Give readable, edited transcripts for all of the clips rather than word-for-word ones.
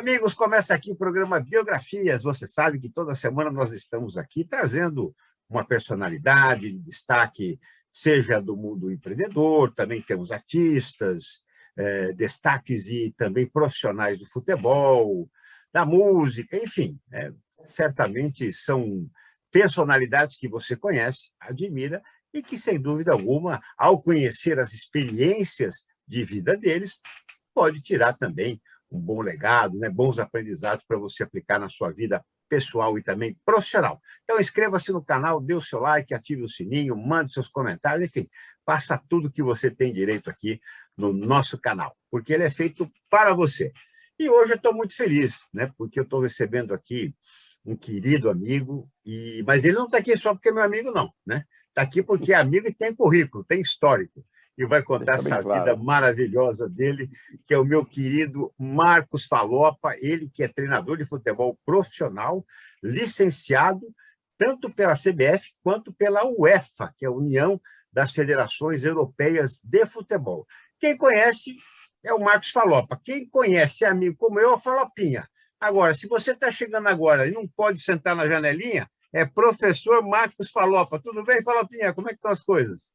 amigos, começa aqui o programa Biografias. Você sabe que toda semana nós estamos aqui trazendo uma personalidade de destaque, seja do mundo empreendedor, também temos artistas, destaques e também profissionais do futebol, da música, enfim, certamente são personalidades que você conhece, admira e que, sem dúvida alguma, ao conhecer as experiências de vida deles, pode tirar também um bom legado, né? Bons aprendizados para você aplicar na sua vida pessoal e também profissional. Então, inscreva-se no canal, dê o seu like, ative o sininho, mande seus comentários, enfim, faça tudo que você tem direito aqui no nosso canal, porque ele é feito para você. E hoje eu estou muito feliz, né? Porque eu estou recebendo aqui um querido amigo, mas ele não está aqui só porque é meu amigo, não, né? Está aqui porque é amigo e tem currículo, tem histórico. E vai contar essa vida maravilhosa dele, que é o meu querido Marcos Falopa, ele que é treinador de futebol profissional, licenciado tanto pela CBF quanto pela UEFA, que é a União das Federações Europeias de Futebol. Quem conhece é o Marcos Falopa. Quem conhece é amigo como eu, é o Falopinha. Agora, se você está chegando agora e não pode sentar na janelinha, é professor Marcos Falopa. Tudo bem, Falopinha? Como é que estão as coisas?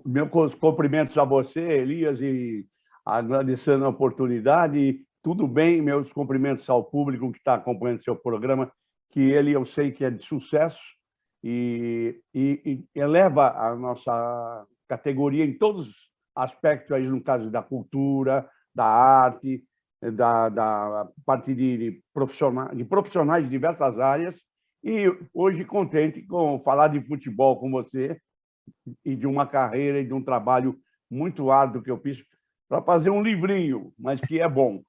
Meus cumprimentos a você, Elias, e agradecendo a oportunidade. Tudo bem, meus cumprimentos ao público que está acompanhando seu programa, que ele eu sei que é de sucesso e eleva a nossa categoria em todos os aspectos, aí no caso da cultura, da arte, da parte de profissionais de diversas áreas. E hoje contente com falar de futebol com você, e de uma carreira e de um trabalho muito árduo que eu fiz para fazer um livrinho, mas que é bom.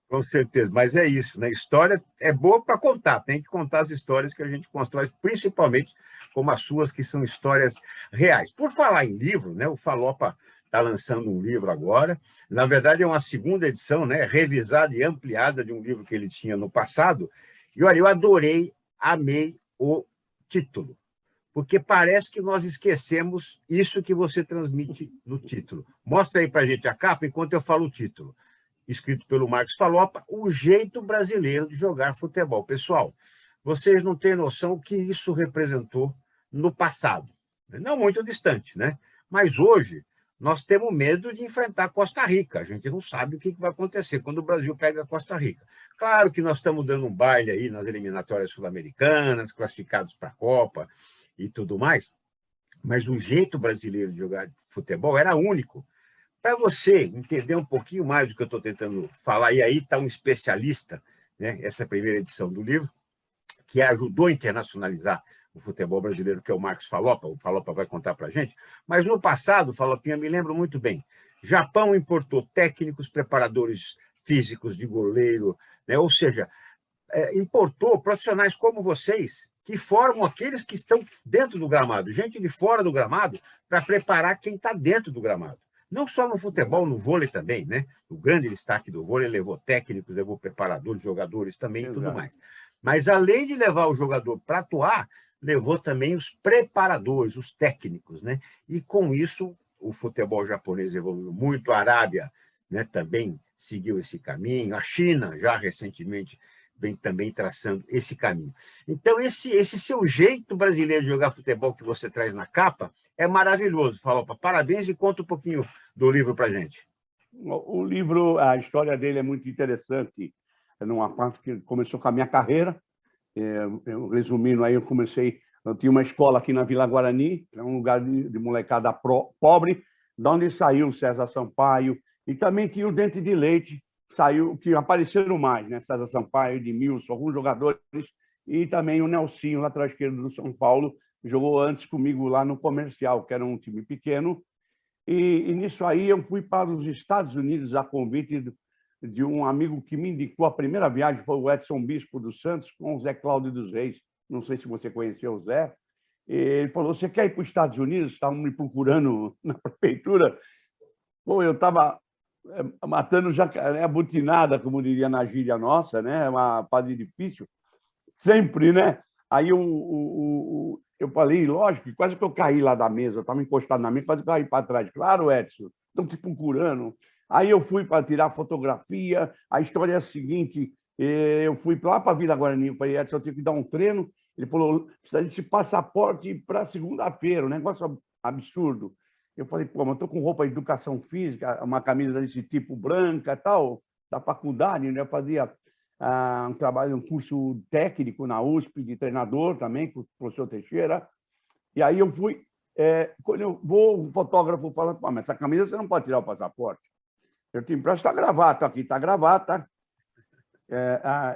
Com certeza, mas é isso, né? História é boa para contar, tem que contar as histórias que a gente constrói, principalmente como as suas, que são histórias reais. Por falar em livro, né? O Falopa está lançando um livro agora, na verdade é uma segunda edição, né? Revisada e ampliada de um livro que ele tinha no passado, e olha, eu adorei, amei o título, porque parece que nós esquecemos isso que você transmite no título. Mostra aí para a gente a capa enquanto eu falo o título. Escrito pelo Marcos Falopa, O Jeito Brasileiro de Jogar Futebol. Pessoal, vocês não têm noção o que isso representou no passado. Não muito distante, né? Mas hoje nós temos medo de enfrentar Costa Rica. A gente não sabe o que vai acontecer quando o Brasil pega a Costa Rica. Claro que nós estamos dando um baile aí nas eliminatórias sul-americanas, classificados para a Copa e tudo mais, mas o jeito brasileiro de jogar futebol era único. Para você entender um pouquinho mais do que eu estou tentando falar, e aí está um especialista, né, essa primeira edição do livro, que ajudou a internacionalizar o futebol brasileiro, que é o Marcos Falopa. O Falopa vai contar para a gente. Mas no passado, Falopinha, me lembro muito bem, Japão importou técnicos, preparadores físicos de goleiro, né, ou seja, importou profissionais como vocês, que formam aqueles que estão dentro do gramado, gente de fora do gramado, para preparar quem está dentro do gramado. Não só no futebol, no vôlei também, né? O grande destaque do vôlei levou técnicos, levou preparadores, jogadores também e tudo mais. Mas, além de levar o jogador para atuar, levou também os preparadores, os técnicos, né? E, com isso, o futebol japonês evoluiu muito, a Arábia, né, também seguiu esse caminho, a China, já recentemente, vem também traçando esse caminho. Então, esse seu jeito brasileiro de jogar futebol que você traz na capa é maravilhoso. Falopa, parabéns e conta um pouquinho do livro para a gente. O livro, a história dele é muito interessante, numa parte que começou com a minha carreira. Resumindo, aí eu tinha uma escola aqui na Vila Guarani, é um lugar de molecada pobre, de onde saiu o César Sampaio, e também tinha o Dente de Leite, que apareceram mais, né? César Sampaio, Edmilson, alguns jogadores, e também o Nelsinho, lateral esquerdo do São Paulo, jogou antes comigo lá no Comercial, que era um time pequeno. E nisso aí eu fui para os Estados Unidos a convite de um amigo que me indicou. A primeira viagem foi o Edson Bispo dos Santos com o Zé Cláudio dos Reis. Não sei se você conheceu o Zé. Ele falou: você quer ir para os Estados Unidos? Estavam me procurando na prefeitura. Pô, eu estava matando jacaré butinada, como diria na gíria nossa, né? Uma fase difícil, sempre, né? Aí eu falei, lógico, quase que eu caí lá da mesa, eu estava encostado na mesa, quase que eu caí para trás. Claro, Edson, estão te procurando. Aí eu fui para tirar fotografia. A história é a seguinte: eu fui lá para a Vila Guarani, eu falei, Edson, eu tenho que dar um treino. Ele falou, precisa de passaporte para segunda-feira, um negócio absurdo. Eu falei, pô, mas eu estou com roupa de educação física, uma camisa desse tipo branca, tal, da faculdade, né? Eu fazia um trabalho, um curso técnico na USP, de treinador também, com o professor Teixeira. E aí eu fui, quando eu vou, o fotógrafo fala, pô, mas essa camisa você não pode tirar o passaporte. Eu te empresto a gravata, aqui está a gravata.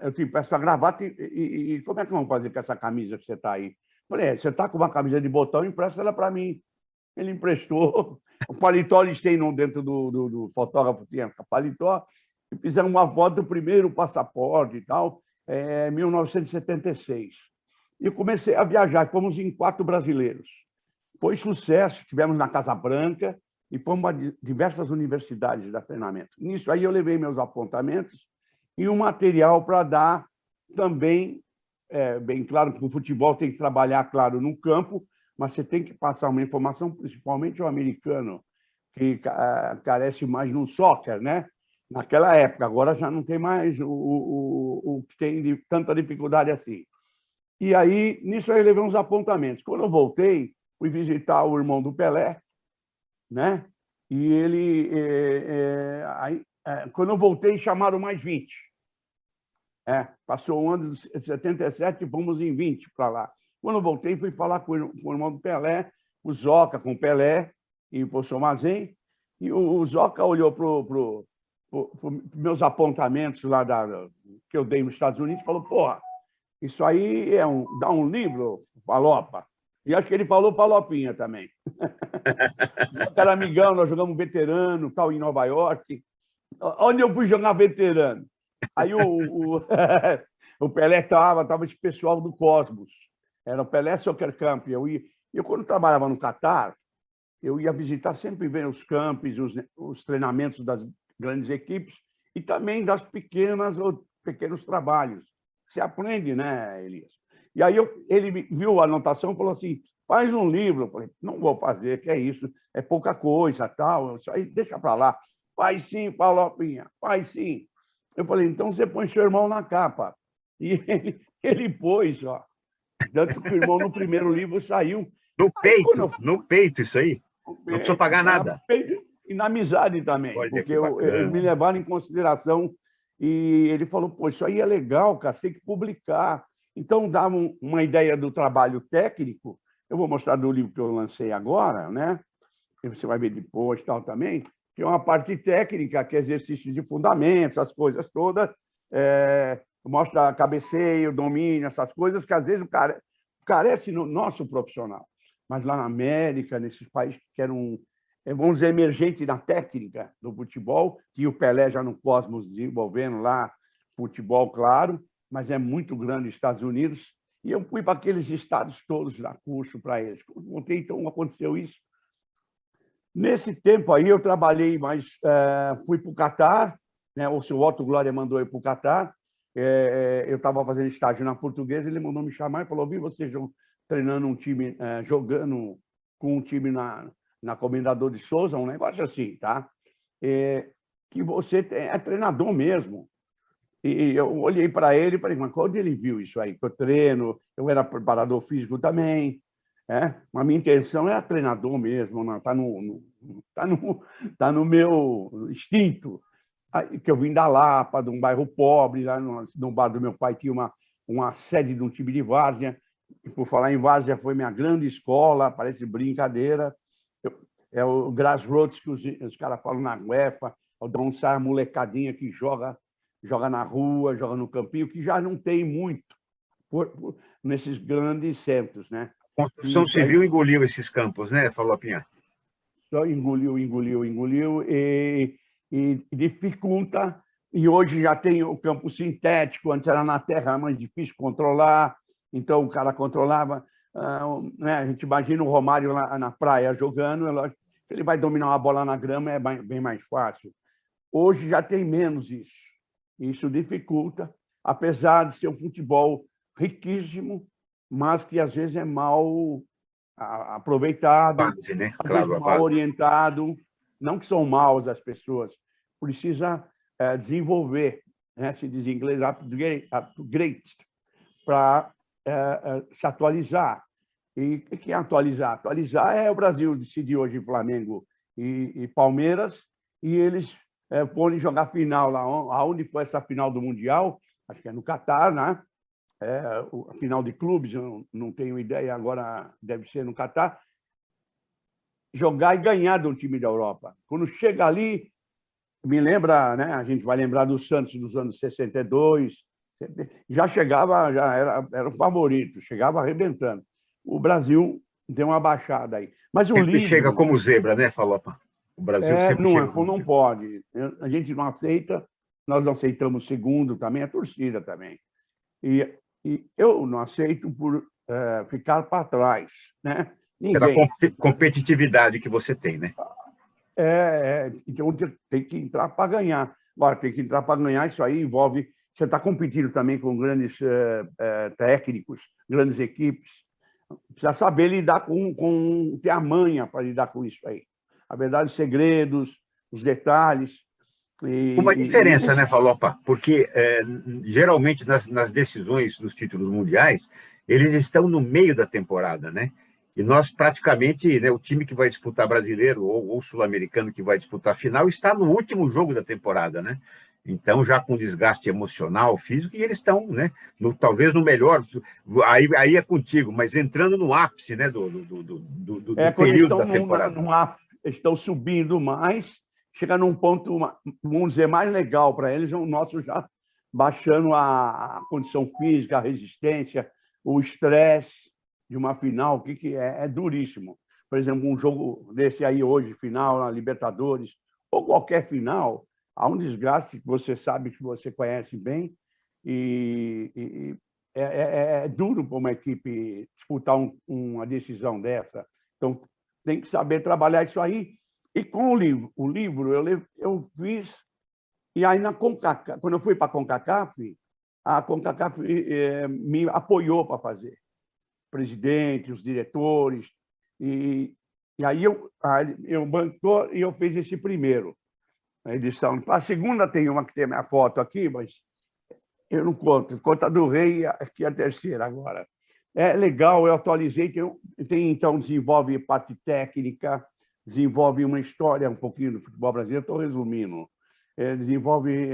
Eu te empresto a gravata e como é que vamos fazer com essa camisa que você está aí? Falei, você está com uma camisa de botão, empresta ela para mim. Ele emprestou. O paletó eles têm dentro do fotógrafo, tinha paletó, e fizemos uma foto do primeiro passaporte e tal, em 1976. E comecei a viajar, fomos em 4 brasileiros. Foi sucesso, estivemos na Casa Branca e fomos a diversas universidades de treinamento. Nisso aí eu levei meus apontamentos e um material para dar também, bem claro que o futebol tem que trabalhar, claro, no campo, mas você tem que passar uma informação, principalmente o americano, que carece mais no soccer, né? Naquela época, agora já não tem mais o que tem tanta dificuldade assim. E aí, nisso aí eu levei uns apontamentos. Quando eu voltei, fui visitar o irmão do Pelé, né? E ele, quando eu voltei, chamaram mais 20. Passou o ano de 77 e fomos em 20 para lá. Quando eu voltei, fui falar com o irmão do Pelé, o Zoca com o Pelé e o professor Mazen, e o Zoca olhou para os meus apontamentos lá que eu dei nos Estados Unidos e falou, porra, isso aí dá um livro, Falopa. E acho que ele falou Falopinha também. Zoca era amigão, nós jogamos veterano, tal, em Nova York. Onde eu fui jogar veterano? Aí o Pelé estava esse pessoal do Cosmos. Era o Pelé Soccer Camp. Eu, quando trabalhava no Catar, eu ia visitar, sempre ver os campos, os treinamentos das grandes equipes e também das pequenos trabalhos. Você aprende, né, Elias? E aí ele viu a anotação e falou assim, faz um livro. Eu falei, não vou fazer, que é isso, é pouca coisa, tal, isso aí deixa para lá. Faz sim, Palopinha, faz sim. Eu falei, então você põe seu irmão na capa. E ele pôs, ó. Tanto que o irmão no primeiro livro saiu. No peito, no peito, isso aí. Não precisou pagar nada. E na amizade também, Olha, porque eles me levaram em consideração e ele falou, pô, isso aí é legal, cara, você tem que publicar. Então, dava uma ideia do trabalho técnico. Eu vou mostrar do livro que eu lancei agora, né? E você vai ver depois, tal, também, que é uma parte técnica, que é exercício de fundamentos, as coisas todas, mostra cabeceio, domínio, essas coisas que às vezes o cara carece no nosso profissional. Mas lá na América, nesses países que eram, vamos dizer, emergentes na técnica do futebol, tinha o Pelé já no Cosmos desenvolvendo lá futebol, claro, mas é muito grande os Estados Unidos. E eu fui para aqueles estados todos dar curso para eles. Então, aconteceu isso. Nesse tempo aí, eu trabalhei, mas fui para o Catar, né? O seu Otto Glória mandou ir para o Catar. Eu estava fazendo estágio na Portuguesa, ele mandou me chamar e falou, vi vocês treinando um time, jogando com um time na Comendador de Souza, um negócio assim, tá? Que você é treinador mesmo. E eu olhei para ele e falei, mas onde ele viu isso aí? Que eu treino, eu era preparador físico também. Mas a minha intenção é treinador mesmo, está no meu instinto. Aí, que eu vim da Lapa, de um bairro pobre, lá no bar do meu pai tinha uma sede de um time de várzea, e por falar em várzea, foi minha grande escola, parece brincadeira. É o grassroots que os caras falam na UEFA, onde sai a molecadinha que joga na rua, joga no campinho, que já não tem muito nesses grandes centros, né? A construção civil engoliu esses campos, né, Falopinha? Só engoliu e dificulta. E hoje já tem o campo sintético, antes era na terra, era mais difícil controlar, então o cara controlava. Né? A gente imagina o Romário lá na praia jogando, é lógico que ele vai dominar uma bola na grama, é bem mais fácil. Hoje já tem menos isso. Isso dificulta, apesar de ser um futebol riquíssimo, mas que às vezes é mal aproveitado, Base, né? às Claro, vezes mal orientado. Não que são maus as pessoas, precisa desenvolver, né? Se diz em inglês, upgrade para se atualizar. E o que é atualizar? Atualizar é o Brasil decidir hoje Flamengo e Palmeiras, e eles podem jogar final lá. Aonde foi essa final do Mundial? Acho que é no Catar, né? A final de clubes, eu não tenho ideia, agora deve ser no Catar. Jogar e ganhar de um time da Europa. Quando chega ali, me lembra, né? A gente vai lembrar do Santos dos anos 62, já chegava, já era o favorito, chegava arrebentando. O Brasil deu uma baixada aí. Mas o Sempre chega livro como zebra, né, Falopa? O Brasil sempre chega como não zebra. pode. A gente não aceita, nós não aceitamos o segundo também, a torcida também. E eu não aceito por ficar para trás, né? Pela Ninguém. competitividade que você tem, né? Então tem que entrar para ganhar. Agora, tem que entrar para ganhar, isso aí envolve. Você está competindo também com grandes técnicos, grandes equipes. Precisa saber lidar ter a manha para lidar com isso aí. A verdade, os segredos, os detalhes. Uma diferença, Isso né, Falopa? Porque geralmente nas decisões dos títulos mundiais, eles estão no meio da temporada, né? E nós praticamente, né, o time que vai disputar brasileiro ou sul-americano que vai disputar a final está no último jogo da temporada, né? Então, já com desgaste emocional, físico, e eles estão, né, talvez no melhor, aí é contigo, mas entrando no ápice, né, do quando período da temporada. estão subindo mais, chega num ponto, vamos dizer, mais legal para eles, o nosso já baixando a condição física, a resistência, o estresse de uma final, que é duríssimo. Por exemplo, um jogo desse aí hoje, final na Libertadores, ou qualquer final, há um desgaste que você sabe, que você conhece bem, e é duro para uma equipe disputar uma decisão dessa. Então, tem que saber trabalhar isso aí. E com o livro eu fiz, e aí na CONCACAF, quando eu fui para a CONCACAF me apoiou para fazer. O presidente, os diretores, e aí eu bancou e eu fiz esse primeiro, a edição. A segunda tem uma que tem a minha foto aqui, mas eu não conto. Conta do Rei, aqui a terceira agora. É legal, eu atualizei, então desenvolve parte técnica, desenvolve uma história um pouquinho do futebol brasileiro, estou resumindo. Desenvolve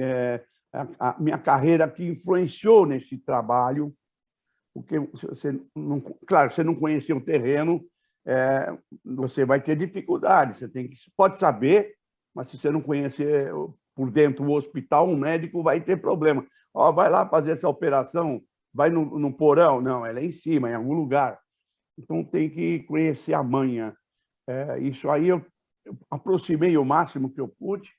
a minha carreira que influenciou nesse trabalho, porque você não, claro, você não conhecer o terreno, você vai ter dificuldade, pode saber, mas se você não conhecer por dentro o hospital, um médico vai ter problema. Vai lá fazer essa operação, vai no porão? Não, ela é em cima, em algum lugar. Então, tem que conhecer a manha. Isso aí eu aproximei o máximo que eu pude.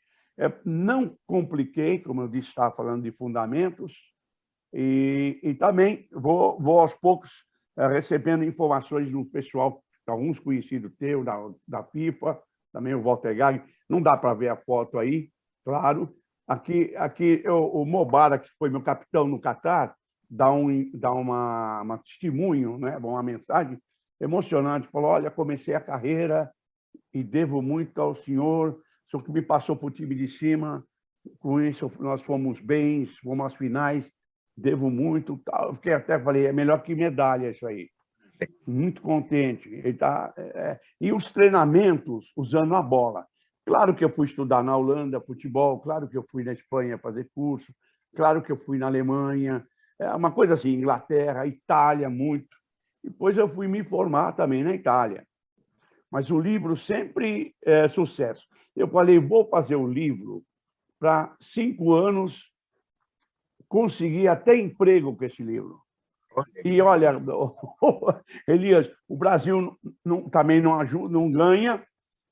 Não compliquei, como eu disse, estava falando de fundamentos. E também vou aos poucos recebendo informações do pessoal, alguns conhecidos teus, da FIFA, também o Walter Gag. Não dá para ver a foto aí, claro. Aqui o Mobara, que foi meu capitão no Catar, dá uma testemunho, né? Uma mensagem emocionante. Falou: olha, comecei a carreira e devo muito ao senhor que me passou para o time de cima. Com isso, nós fomos bem, fomos às finais, devo muito. Eu fiquei falei, é melhor que medalha isso aí. Muito contente. E os treinamentos usando a bola. Claro que eu fui estudar na Holanda futebol, claro que eu fui na Espanha fazer curso, claro que eu fui na Alemanha, uma coisa assim, Inglaterra, Itália, muito. Depois eu fui me formar também na Itália. Mas o livro sempre é sucesso. Eu falei, vou fazer um livro para 5 anos conseguir até emprego com esse livro. E olha, Elias, o Brasil também não ajuda, não ganha.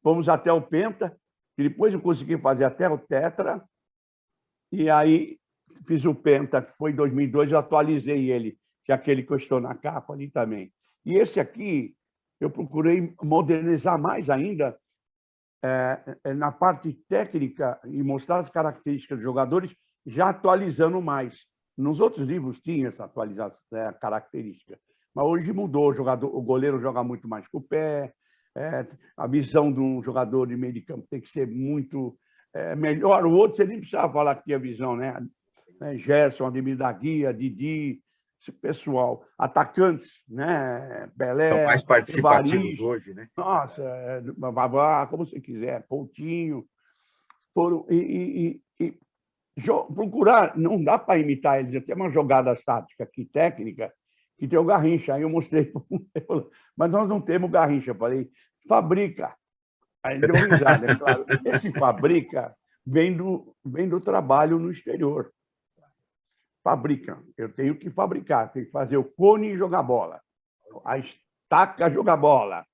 Fomos até o Penta, e depois eu consegui fazer até o Tetra, e aí fiz o Penta, que foi em 2002, eu atualizei ele, que é aquele que eu estou na capa ali também. E esse aqui, eu procurei modernizar mais ainda na parte técnica e mostrar as características dos jogadores, já atualizando mais. Nos outros livros tinha essa atualização, característica, mas hoje mudou. O goleiro joga muito mais com o pé, A visão de um jogador de meio de campo tem que ser muito melhor. O outro, você nem precisava falar que tinha visão, né? Gerson, Ademir da Guia, Didi, esse pessoal. Atacantes, né? São mais Pelé, participativos Evaristo, hoje, né? nossa, Vavá, como você quiser, Coutinho. Foram, procurar, não dá para imitar eles. Tem uma jogada tática aqui, técnica, que tem o Garrincha. Aí eu mostrei, mas nós não temos Garrincha. Eu falei, fabrica. Aí ele deu risada, é claro. Esse fabrica vem do trabalho no exterior. Fabrica. Eu tenho que fabricar, tenho que fazer o cone e jogar bola. A estaca jogar bola.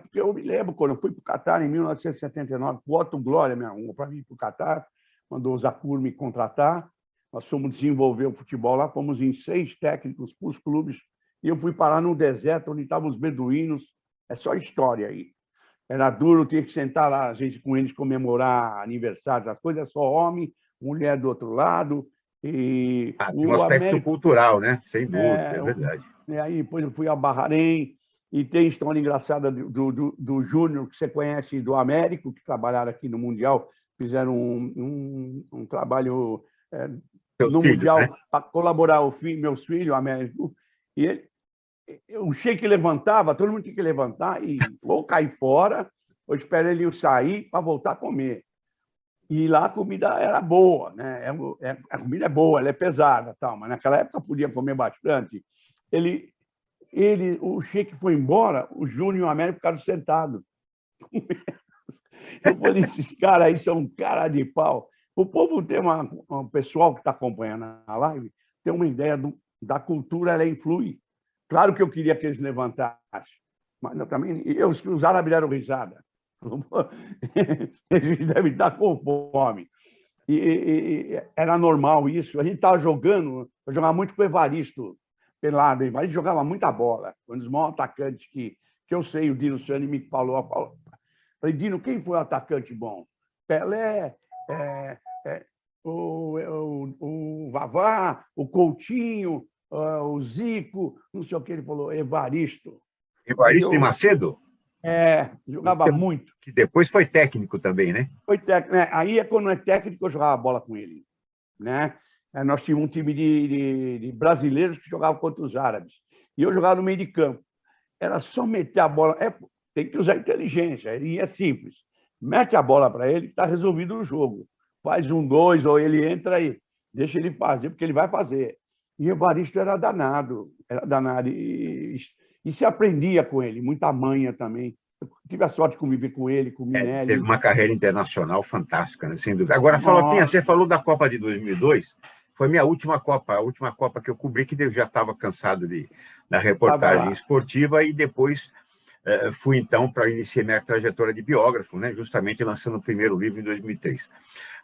Porque eu me lembro quando eu fui para o Catar em 1979, o Otto Glória me arrumou para vir para o Catar, mandou o Zacur me contratar, nós fomos desenvolver o futebol lá, fomos em 6 técnicos para os clubes, e eu fui parar no deserto onde estavam os beduínos, é só história aí. Era duro, tinha que sentar lá, a gente com eles comemorar aniversários, as coisas, só homem, mulher do outro lado, e Tem um aspecto cultural, né? Sem dúvida, é é verdade. E aí depois eu fui a Bahrein, e tem história engraçada do Júnior, que você conhece, do Américo, que trabalharam aqui no Mundial, fizeram um trabalho Seus no filhos, Mundial né? para colaborar meus filhos, o Américo, e o Sheik levantava, todo mundo tinha que levantar e ou cair fora, ou esperar ele sair para voltar a comer. E lá a comida era boa, né? A comida é boa, ela é pesada, tal, mas naquela época podia comer bastante. O Sheik foi embora, o Júnior e o Américo ficaram sentados. Eu falei, esses caras aí são cara de pau. O povo tem um pessoal que está acompanhando a live, tem uma ideia da cultura, ela influi. Claro que eu queria que eles levantassem, mas também os árabes deram risada. Eles devem estar com fome. E era normal isso. A gente estava jogando, eu jogava muito com o Evaristo pelado. O Evaristo jogava muita bola. Um dos maiores atacantes que eu sei, o Dino Sani me falou. Falei, Dino, quem foi o atacante bom? Pelé, o Vavá, o Coutinho, o Zico, não sei o que. Ele falou, Evaristo. Evaristo de Macedo? Jogava muito. Que depois foi técnico também, né? Foi técnico. Aí, quando é técnico, eu jogava bola com ele. Né? Nós tínhamos um time de brasileiros que jogavam contra os árabes. E eu jogava no meio de campo. Era só meter a bola. Tem que usar inteligência, e é simples. Mete a bola para ele, está resolvido o jogo. Faz 1-2, ou ele entra aí. Deixa ele fazer, porque ele vai fazer. E o Evaristo era danado. E se aprendia com ele, muita manha também. Eu tive a sorte de conviver com ele, com o Minelli. Teve uma carreira internacional fantástica, né? Sem dúvida. Agora, Pinha, você falou da Copa de 2002, foi minha última Copa, a última Copa que eu cobri, que eu já estava cansado da reportagem esportiva, e depois fui, então, para iniciar minha trajetória de biógrafo, né? Justamente lançando o primeiro livro em 2003.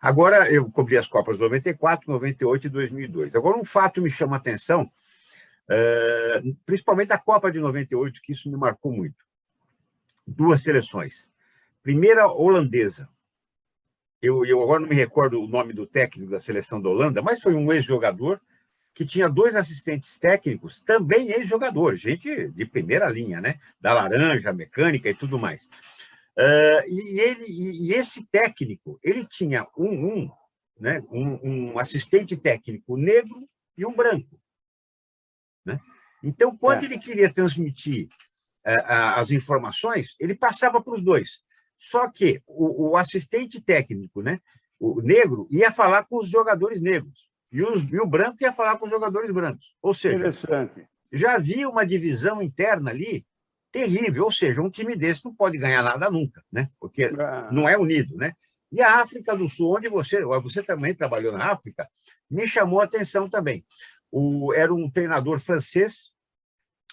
Agora, eu cobri as Copas de 94, 98 e 2002. Agora, um fato me chama a atenção, principalmente a Copa de 98, que isso me marcou muito. 2 seleções. Primeira, holandesa. Eu agora não me recordo o nome do técnico da seleção da Holanda, mas foi um ex-jogador que tinha 2 assistentes técnicos, também ex-jogadores, gente de primeira linha, né? Da laranja, mecânica e tudo mais. E esse técnico, ele tinha um assistente técnico negro e um branco. Né? Então, quando ele queria transmitir as informações, ele passava para os 2. Só que o assistente técnico, né, o negro, ia falar com os jogadores negros, e o branco ia falar com os jogadores brancos. Ou seja, já havia uma divisão interna ali terrível. Ou seja, um time desse não pode ganhar nada nunca, né? Porque não é unido. Né? E a África do Sul, onde você também trabalhou na África, me chamou a atenção também. Era um treinador francês,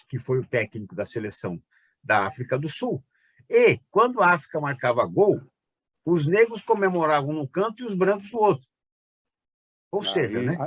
que foi o técnico da seleção da África do Sul. E, quando a África marcava gol, os negros comemoravam num canto e os brancos no outro. Ou seja, né?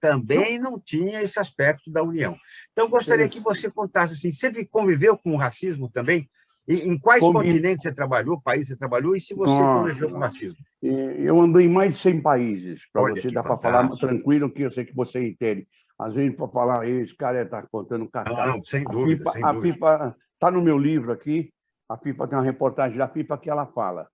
Também não tinha esse aspecto da união. Então, gostaria que você contasse assim, você conviveu com o racismo também? E em quais continentes você trabalhou, países você trabalhou, e se você conviveu com o racismo? Eu andei em mais de 100 países, para você dar para falar fantástico. tranquilo, que eu sei que você entende. Às vezes, para falar, esse cara está contando cascata. Não, sem dúvida. A FIFA Está no meu livro aqui, a FIFA tem uma reportagem da FIFA que ela fala.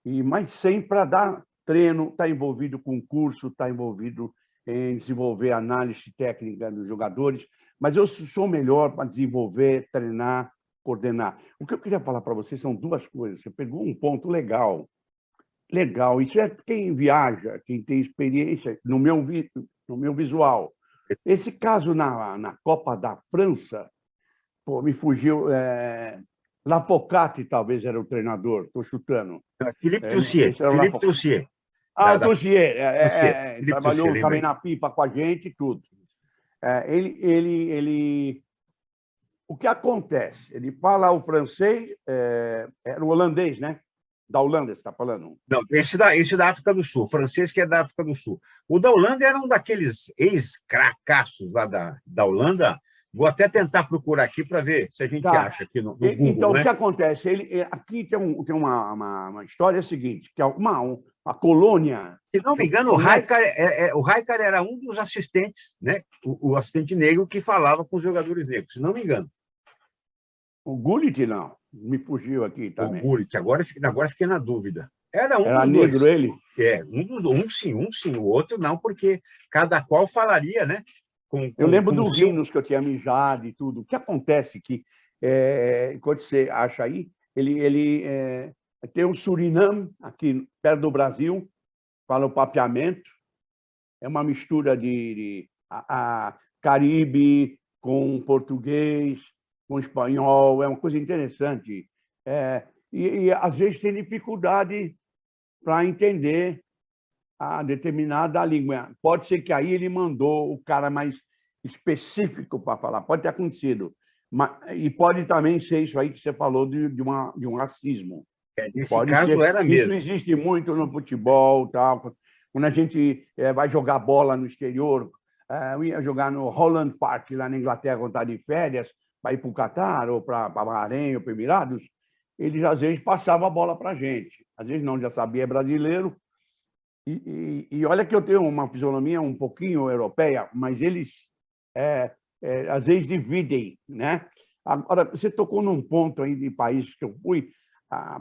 Mas sempre para dar treino, está envolvido com curso, está envolvido em desenvolver análise técnica dos jogadores, mas eu sou melhor para desenvolver, treinar, coordenar. O que eu queria falar para vocês são duas coisas. Você pegou um ponto legal. Legal, isso é quem viaja, quem tem experiência, no meu visual. Esse caso na Copa da França, pô, me fugiu. Lafocati talvez era o treinador, estou chutando. Philippe Não sei Troussier. se era o Philippe Lafocati. Troussier. O Touchier, Philippe Troussier, trabalhou também lembrei. na FIFA com a gente e tudo. O que acontece? Ele fala o francês, era o holandês, né? Da Holanda, você está falando? Não, esse da África do Sul, o francês que é da África do Sul. O da Holanda era um daqueles ex-cracassos lá da Holanda. Vou até tentar procurar aqui para ver se a gente acha aqui no Google. Então, né? o que acontece? Aqui tem uma história seguinte, que é a colônia... Se não me engano, o Raikar era um dos assistentes, né? O assistente negro que falava com os jogadores negros, se não me engano. O Gullit, não. Me fugiu aqui também. O Gullit, agora fiquei na dúvida. Era dos negro dois. ele? Um sim, o outro não, porque cada qual falaria, né? Eu lembro dos hinos que eu tinha mijado e tudo. O que acontece que, quando você acha aí, ele tem um Suriname, aqui perto do Brasil, fala o papeamento, é uma mistura de Caribe com português, com espanhol, é uma coisa interessante. Às vezes, tem dificuldade para entender a determinada língua. Pode ser que aí ele mandou o cara mais específico para falar, pode ter acontecido. E pode também ser isso aí que você falou de um racismo. Nesse pode caso ser. era mesmo. Isso existe muito no futebol, tal. Quando a gente vai jogar bola no exterior, eu ia jogar no Holland Park, lá na Inglaterra, quando está de férias, para ir para o Catar, ou para Bahrein, ou para Emirados, eles às vezes passavam a bola para a gente. Às vezes não, já sabia, é brasileiro. E olha que eu tenho uma fisionomia um pouquinho europeia, mas eles às vezes dividem, né? Agora, você tocou num ponto aí de países que eu fui,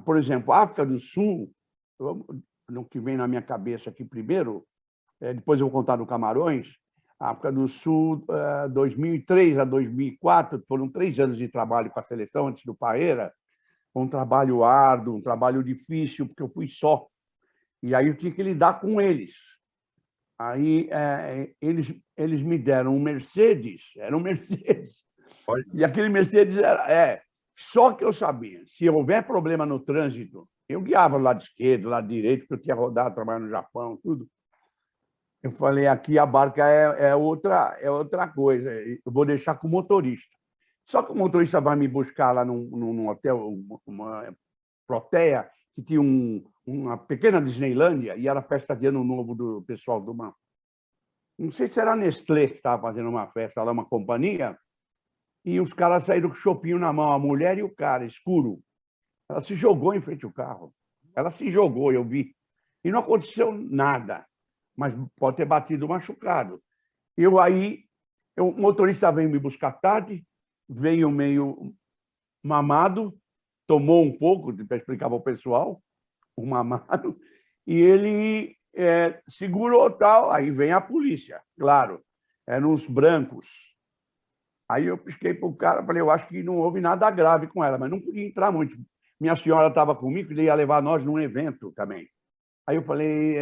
por exemplo, África do Sul, no que vem na minha cabeça aqui primeiro, depois eu vou contar do Camarões, África do Sul, 2003 a 2004, foram 3 anos de trabalho com a seleção antes do Paeira, um trabalho árduo, um trabalho difícil, porque eu fui só. E aí eu tinha que lidar com eles. Aí eles me deram um Mercedes, era um Mercedes. E aquele Mercedes era... Só que eu sabia, se houver problema no trânsito, eu guiava do lado esquerdo, do lado direito, porque eu tinha rodado, trabalhando no Japão, tudo. Eu falei, aqui a barca é outra coisa, eu vou deixar com o motorista. Só que o motorista vai me buscar lá num hotel, uma Protea, que tinha uma pequena Disneylândia, e era a festa de Ano Novo do pessoal do mar. Não sei se era a Nestlé que estava fazendo uma festa lá, uma companhia, e os caras saíram com o chopinho na mão, a mulher e o cara, escuro. Ela se jogou em frente ao carro. Ela se jogou, eu vi. E não aconteceu nada, mas pode ter batido machucado. O motorista veio me buscar tarde, veio meio mamado, tomou um pouco, para explicar para o pessoal, o mamado, e ele segurou tal, aí vem a polícia, claro, eram uns brancos. Aí eu pisquei para o cara, falei, eu acho que não houve nada grave com ela, mas não podia entrar muito. Minha senhora estava comigo, ele ia levar nós num evento também. Aí eu falei,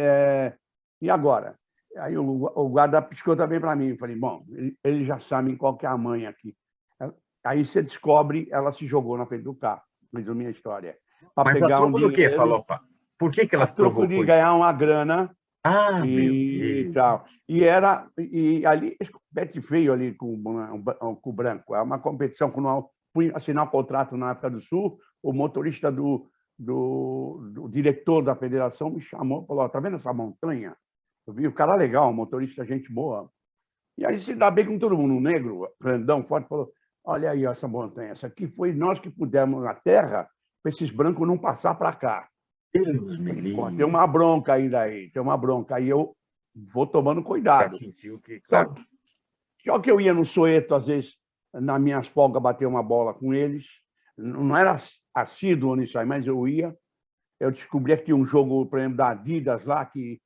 e agora? Aí o guarda piscou também para mim. Eu falei, bom, eles já sabem qual que é a mãe aqui. Aí você descobre, ela se jogou na frente do carro, resumir a história. Mas pegar a troco do quê, Falopa? Por que ela troco de ganhar uma grana e tal. E ali, bete feio ali com o branco. É uma competição, quando eu fui assinar o contrato na África do Sul, o motorista do diretor da federação me chamou e falou, tá vendo essa montanha? Eu vi o cara legal, um motorista, gente boa. E aí se dá bem com todo mundo, um negro, grandão, forte, falou, olha aí essa montanha, essa aqui foi nós que pudemos na terra para esses brancos não passar para cá. Deus me livre. Tem uma bronca aí daí, tem uma bronca. Aí eu vou tomando cuidado. Só que eu ia no Soweto, às vezes, nas minhas folgas, bater uma bola com eles. não era assíduo nisso aí, mas eu ia. Eu descobri que tinha um jogo, por exemplo, da Adidas lá, que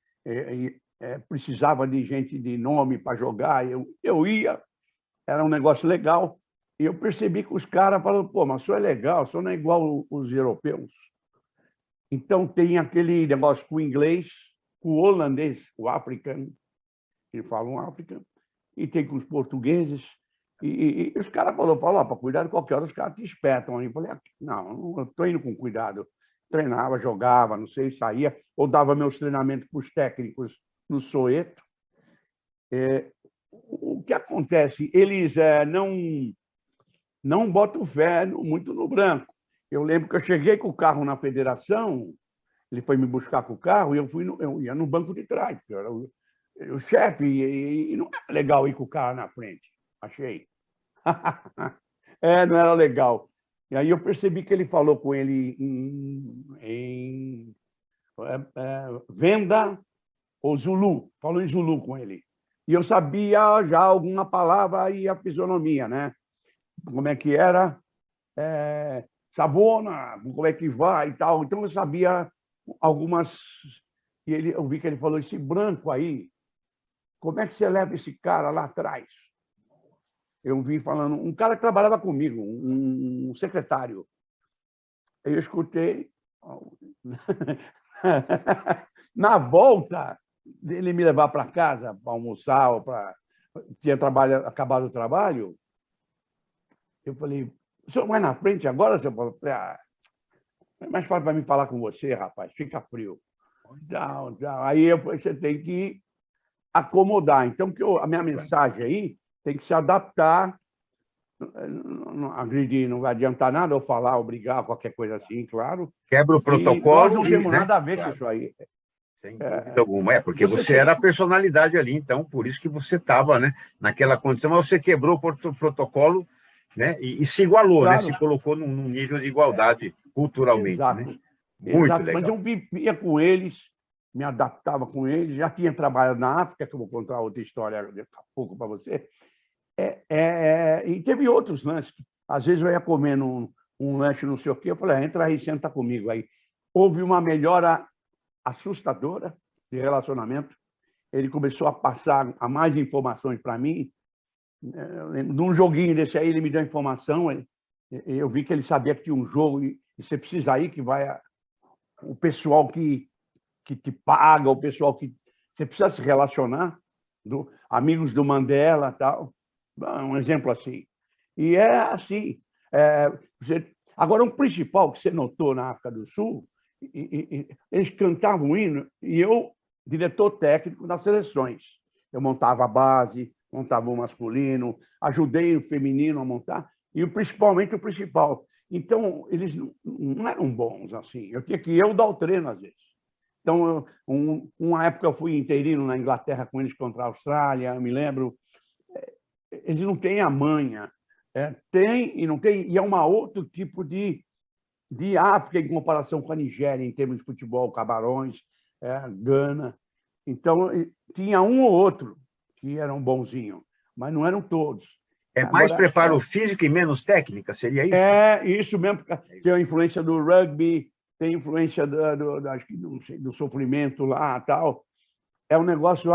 precisava de gente de nome para jogar. Eu ia, era um negócio legal. E eu percebi que os caras falaram, pô, mas o senhor é legal, o senhor não é igual os europeus. Então, tem aquele negócio com o inglês, com o holandês, o africano, que falam africano, e tem com os portugueses. E os caras falaram, para cuidar de qualquer hora, os caras te espetam. Eu falei, não, eu estou indo com cuidado. Treinava, jogava, não sei, saía, ou dava meus treinamentos para os técnicos no Soweto. O que acontece? Eles não botam fé muito no branco. Eu lembro que eu cheguei com o carro na federação, ele foi me buscar com o carro e eu ia no banco de trás, porque eu era o chefe, e não era legal ir com o carro na frente, achei. Não era legal. E aí eu percebi que ele falou com ele em Venda ou Zulu, falou em Zulu com ele. E eu sabia já alguma palavra e a fisionomia, né? Como é que era, Sabona, como é que vai e tal. Então eu sabia algumas. E eu vi que ele falou: esse branco aí, como é que você leva esse cara lá atrás? Eu vi falando, um cara que trabalhava comigo, um secretário. Eu escutei. Na volta dele me levar para casa para almoçar, ou tinha acabado o trabalho, eu falei, o senhor vai na frente agora? É mais fácil para mim falar com você, rapaz, fica frio. Não. Aí você tem que acomodar. Então, a minha mensagem aí tem que se adaptar. Não agredir, não vai adiantar nada eu falar, obrigar, qualquer coisa assim, claro. Quebra o protocolo. E nós não temos né? nada a ver com isso aí. Sem dúvida alguma. Porque você era a personalidade ali, então, por isso que você estava, né, naquela condição, mas você quebrou o protocolo, né, e se igualou, claro, né, se colocou num nível de igualdade culturalmente. Exato. Né? Muito legal. Mas eu vivia com eles, me adaptava com eles, já tinha trabalhado na África, que eu vou contar outra história daqui a pouco para você. E teve outros lances. Às vezes eu ia comendo um lanche, não sei o quê, eu falei, entra aí, senta comigo. Aí houve uma melhora assustadora de relacionamento. Ele começou a passar mais informações para mim. Num joguinho desse aí, ele me deu informação. Eu vi que ele sabia que tinha um jogo e você precisa ir, que vai o pessoal que te paga, o pessoal que você precisa se relacionar, amigos do Mandela, tal. Um exemplo assim. E é assim. Agora, um principal que você notou na África do Sul, eles cantavam o hino e eu, diretor técnico das seleções. Eu montava a base, montava o masculino, ajudei o feminino a montar, e principalmente o principal. Então, eles não eram bons assim. Eu tinha que ir dar o treino, às vezes. Então, uma época eu fui interino na Inglaterra com eles contra a Austrália, eu me lembro. Eles não têm a manha. Tem e não tem, e é um outro tipo de África em comparação com a Nigéria, em termos de futebol, Camarões, Gana. Então, tinha um ou outro que eram bonzinhos, mas não eram todos. Mais preparo físico e menos técnica, seria isso? Isso mesmo. Tem a influência do rugby, tem influência do sofrimento lá, tal. É um negócio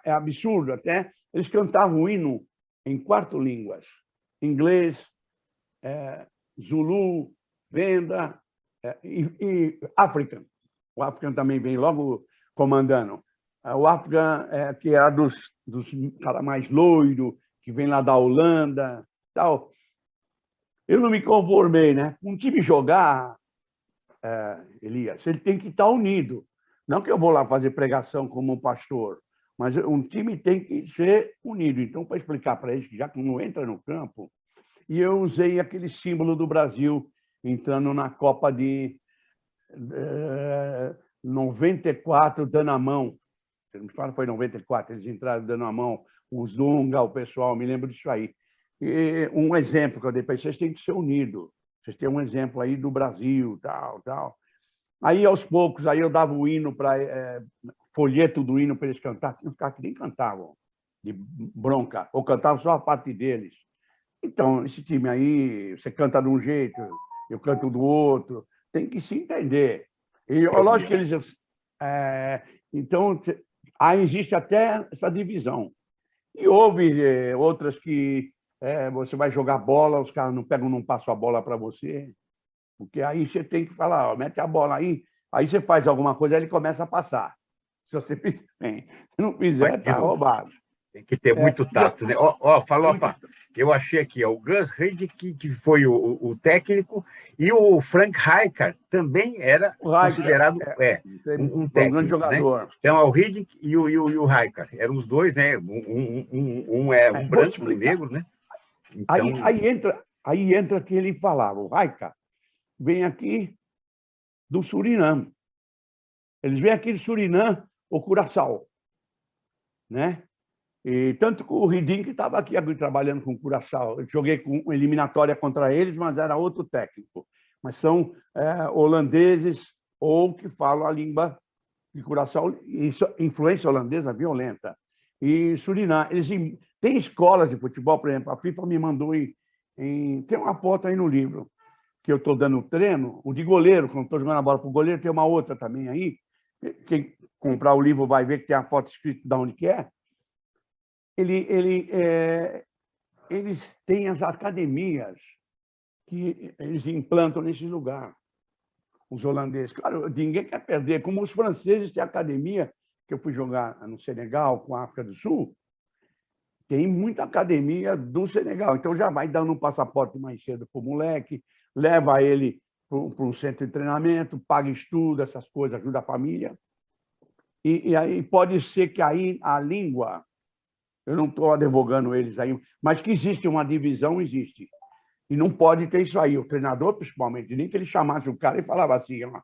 absurdo até. Eles cantavam o hino em 4 línguas: inglês, Zulu, Venda e African. O African também vem logo comandando. O African, que é dos cara mais loiro, que vem lá da Holanda, tal. Eu não me conformei, né? Um time jogar, Elias, ele tem que estar unido. Não que eu vou lá fazer pregação como um pastor, mas um time tem que ser unido. Então, para explicar para eles que já que não entra no campo, e eu usei aquele símbolo do Brasil entrando na Copa de 94, dando a mão. Você me fala, foi 94, eles entraram dando a mão, os Dunga, o pessoal, me lembro disso aí. E um exemplo que eu dei para vocês têm que ser unidos. Vocês têm um exemplo aí do Brasil, tal. Aí, aos poucos, aí eu dava o hino para folheto do hino para eles cantar. Tinha uns caras que nem cantavam, de bronca, ou cantavam só a parte deles. Então, esse time aí, você canta de um jeito, eu canto do outro, tem que se entender. E lógico que eles... então, aí existe até essa divisão. E houve outras que você vai jogar bola, os caras não pegam, não passam a bola para você, porque aí você tem que falar, ó, mete a bola aí você faz alguma coisa, aí ele começa a passar. Se você fizer bem. Se não fizer, tá roubado. Tem que ter muito tato, né? Falopa, eu achei aqui, ó, o Gus Hiddink, que foi o técnico, e o Frank Rijkaard também era considerado um foi um grande técnico, né? jogador. Então, é o Hiddink e o Rijkaard. Eram os dois, né? Um é um branco, um negro, né? Então... Aí entra que ele falava, o Rijkaard vem aqui do Suriname. Eles vêm aqui do Suriname ou Curaçao, né? E tanto que o Hiddink estava aqui trabalhando com o Curaçao. Eu joguei com eliminatória contra eles, mas era outro técnico. Mas são holandeses ou que falam a língua de Curaçao, influência holandesa violenta. E Suriname, eles têm escolas de futebol, por exemplo, a FIFA me mandou tem uma foto aí no livro, que eu estou dando treino, o de goleiro, quando estou jogando a bola para o goleiro, tem uma outra também aí. Quem comprar o livro vai ver que tem a foto escrita de onde que é. Eles têm as academias que eles implantam nesse lugar, os holandeses. Claro, ninguém quer perder. Como os franceses têm academia, que eu fui jogar no Senegal, com a África do Sul, tem muita academia do Senegal. Então, já vai dando um passaporte mais cedo para o moleque, leva ele para um centro de treinamento, paga estudo, essas coisas, ajuda a família. E aí pode ser que aí a língua... Eu não estou advogando eles aí, mas que existe uma divisão, existe. E não pode ter isso aí. O treinador, principalmente, nem que ele chamasse o cara e falava assim, ó,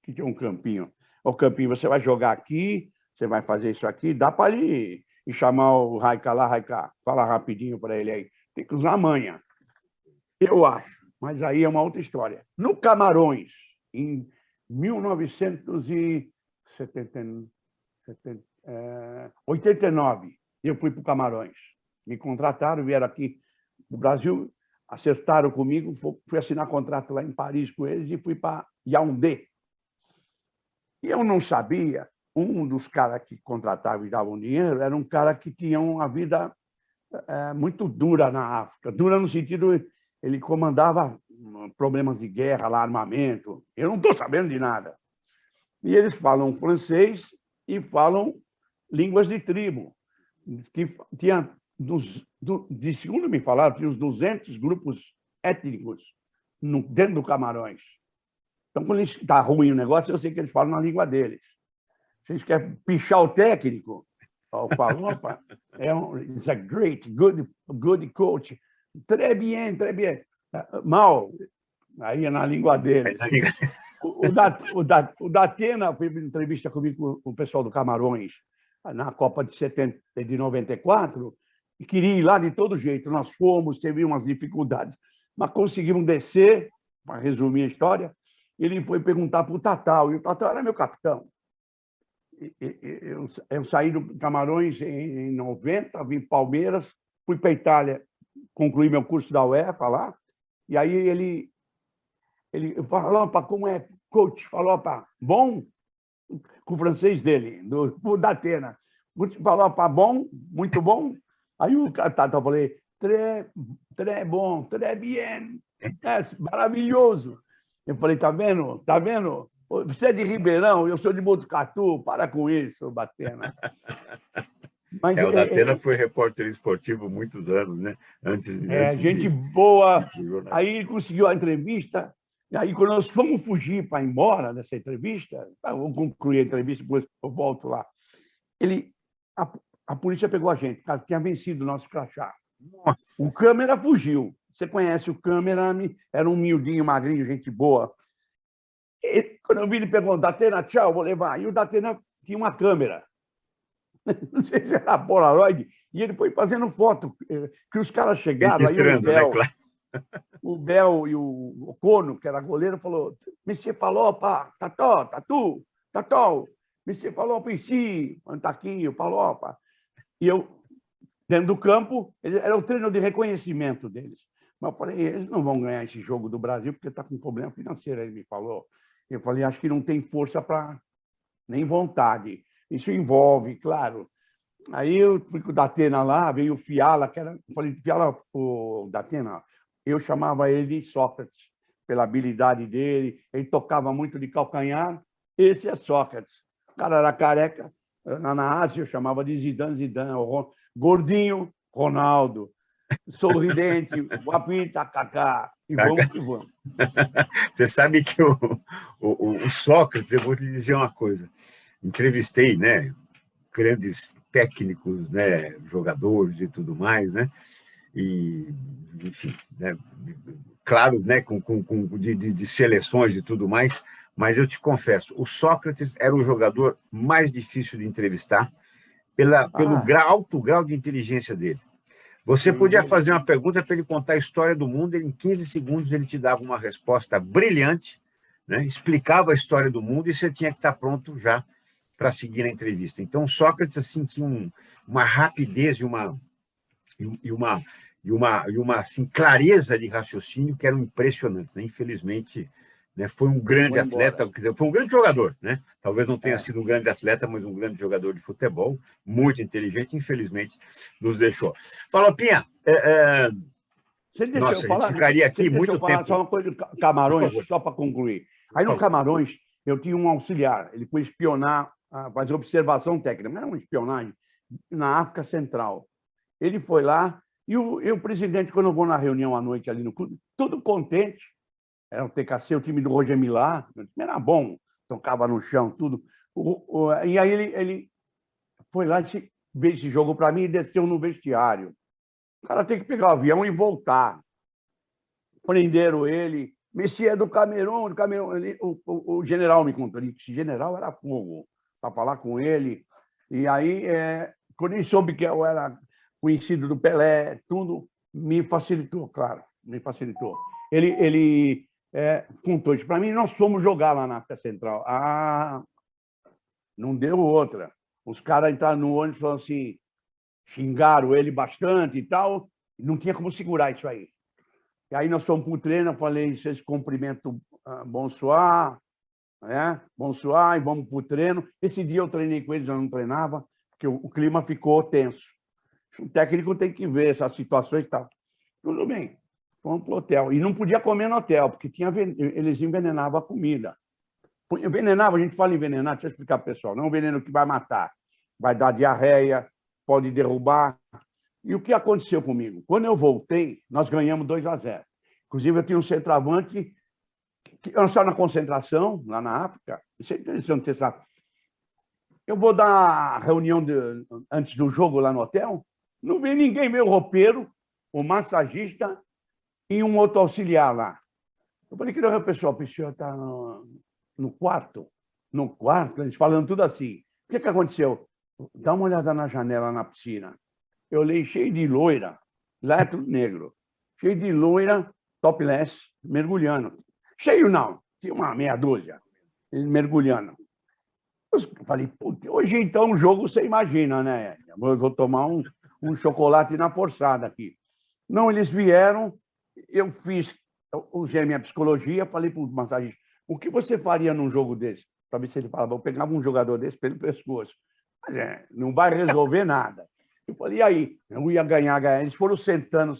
que tinha um campinho. O campinho, você vai jogar aqui, você vai fazer isso aqui, dá para ele ir chamar o Raika lá, Raika, fala rapidinho para ele aí. Tem que usar a manha, eu acho. Mas aí é uma outra história. No Camarões, em 1989, eu fui para o Camarões. Me contrataram, vieram aqui no Brasil, acertaram comigo, fui assinar contrato lá em Paris com eles e fui para Yaoundé. E eu não sabia, um dos caras que contratavam e davam dinheiro era um cara que tinha uma vida muito dura na África. Dura no sentido, ele comandava problemas de guerra, lá, armamento. Eu não estou sabendo de nada. E eles falam francês e falam línguas de tribo. Que tinha, segundo me falaram, tinha uns 200 grupos étnicos dentro do Camarões. Então, quando está ruim o negócio, eu sei que eles falam na língua deles. Se eles querem pichar o técnico, eu falo, opa, it's a great, good coach. Très bien, très bien. Mal, aí é na língua deles. O Datena fez uma entrevista comigo com o pessoal do Camarões na Copa de 94 e queria ir lá de todo jeito. Nós fomos, teve umas dificuldades, mas conseguimos descer, para resumir a história. Ele foi perguntar para o Tatal, e o Tatal era meu capitão. Eu saí do Camarões em 90, vim para Palmeiras, fui para a Itália, concluí meu curso da UEFA lá, e aí ele falou, como é, coach? Falou, bom, com o francês dele, do Datena. Falou, bom, muito bom. Aí o Tata falei, très bom, très bien, maravilhoso. Eu falei, tá vendo? Tá vendo? Você é de Ribeirão, eu sou de Botucatu, para com isso, Datena. Mas, o Datena foi repórter esportivo muitos anos, né? Antes gente boa. Aí ele conseguiu a entrevista. E aí, quando nós fomos fugir para ir embora dessa entrevista, vou concluir a entrevista, depois eu volto lá. A polícia pegou a gente, porque tinha vencido o nosso crachá. Nossa. O câmera fugiu. Você conhece o câmera, era um miudinho, magrinho, gente boa. E, quando eu vi, ele perguntou, Datena, tchau, vou levar. E o Datena tinha uma câmera. Não sei se era Polaroid, e ele foi fazendo foto, que os caras chegaram, aí o Bel e o Cono, que era goleiro, falou, Monsieur Falopa, Tatu, Monsieur Falopa, ici, Antaquinho, Falopa. E eu dentro do campo, era o treino de reconhecimento deles. Mas eu falei, eles não vão ganhar esse jogo do Brasil porque está com problema financeiro, ele me falou. Eu falei, acho que não tem força para nem vontade. Isso envolve, claro. Aí eu fui com o Datena lá, veio o Fiala, que era. Eu falei, Fiala, o Datena, eu chamava ele de Sócrates, pela habilidade dele, ele tocava muito de calcanhar. Esse é Sócrates. O cara era careca, na Ásia eu chamava de Zidane, Zidane. Gordinho, Ronaldo. Sorridente, guapita, Kaká. E vamos que vamos. Você sabe que o Sócrates, eu vou te dizer uma coisa, entrevistei, né, grandes técnicos, né, jogadores e tudo mais, né, e, enfim, né, claro, né, de seleções e tudo mais, mas eu te confesso, o Sócrates era o jogador mais difícil de entrevistar pelo alto grau de inteligência dele. Você podia fazer uma pergunta para ele contar a história do mundo, em 15 segundos ele te dava uma resposta brilhante, né? Explicava a história do mundo e você tinha que estar pronto já para seguir a entrevista. Então, Sócrates assim, tinha uma rapidez e uma assim, clareza de raciocínio que eram impressionantes. Né? Infelizmente, né, foi um grande atleta, quer dizer, foi um grande jogador. Né? Talvez não tenha sido um grande atleta, mas um grande jogador de futebol, muito inteligente, infelizmente, nos deixou. Falou, Pinha, Nossa, a gente ficaria aqui muito tempo. Só uma coisa de Camarões, só para concluir. Aí no Camarões, eu tinha um auxiliar, ele foi espionar, fazer observação técnica, não era uma espionagem, na África Central. Ele foi lá, e o presidente, quando eu vou na reunião à noite ali no clube, tudo contente, era o TKC, o time do Roger Milá, o time era bom, tocava no chão, tudo. E aí ele foi lá, ver esse jogo para mim e desceu no vestiário. O cara tem que pegar o avião e voltar. Prenderam ele. Messias do Camerun, o general me contou. Esse general era fogo para falar com ele. E aí, quando ele soube que eu era conhecido do Pelé, tudo me facilitou, claro, me facilitou. Ele contou isso para mim. Nós fomos jogar lá na África Central. Não deu outra. Os caras entraram no ônibus e falaram assim, xingaram ele bastante e tal, não tinha como segurar isso aí. E aí nós fomos para o treino, eu falei, vocês cumprimentam bonsoir, né? Bonsoir, e vamos para o treino. Esse dia eu treinei com eles, eu não treinava, porque o clima ficou tenso. O técnico tem que ver essas situações e tal. Tudo bem, fomos para o hotel. E não podia comer no hotel, porque eles envenenavam a comida. Envenenava, a gente fala envenenar, deixa eu explicar para o pessoal, não é um veneno que vai matar, vai dar diarreia, pode derrubar. E o que aconteceu comigo? Quando eu voltei, nós ganhamos 2-0. Inclusive, eu tinha um centroavante, eu estava na concentração, lá na África, isso é interessante, você sabe. Eu vou dar a reunião antes do jogo lá no hotel, não vi ninguém, meu roupeiro, o massagista e um outro auxiliar lá. Eu falei, que o pessoal, o senhor está no quarto? No quarto, eles falando tudo assim. O que aconteceu? Dá uma olhada na janela, na piscina. Eu olhei cheio de loira, lá é tudo negro, cheio de loira, topless, mergulhando. Cheio não, tinha uma meia dúzia, mergulhando. Eu falei, puta, hoje então um jogo você imagina, né? Eu vou tomar um chocolate na forçada aqui. Não, eles vieram, eu usei minha psicologia, falei para o massagista, o que você faria num jogo desse? Para ver se ele falava, eu pegava um jogador desse pelo pescoço. Mas não vai resolver nada. Eu falei, e aí? Eu ia ganhar. Eles foram sentando.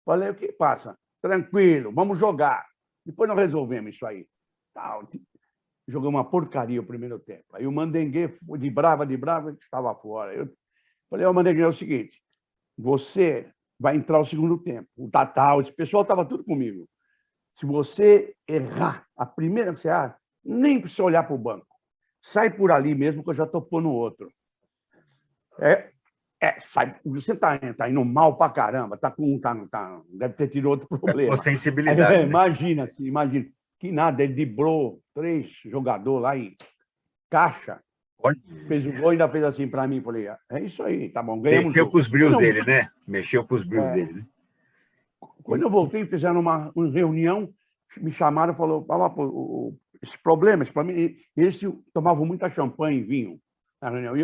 Falei, o que passa? Tranquilo, vamos jogar. Depois nós resolvemos isso aí. Joguei uma porcaria o primeiro tempo. Aí o Mandengue, de brava, estava fora. Eu falei, o Mandengue, é o seguinte, você vai entrar o segundo tempo. O Tatal, esse pessoal estava tudo comigo. Se você errar, a primeira que você errar, nem precisa olhar para o banco. Sai por ali mesmo, que eu já estou pondo outro. Sai, você está indo mal para caramba, deve ter tido outro problema. Com sensibilidade. Né? Imagina. Que nada, ele driblou 3 jogadores lá em caixa. Fez o gol e ainda fez assim para mim. Falei, é isso aí, tá bom, ganhamos. Mexeu com os brios dele, né? Mexeu com os brios dele, né? Quando eu voltei, fizeram uma reunião, me chamaram e falaram, esse problema, eles tomavam muita champanhe e vinho. na reunião. E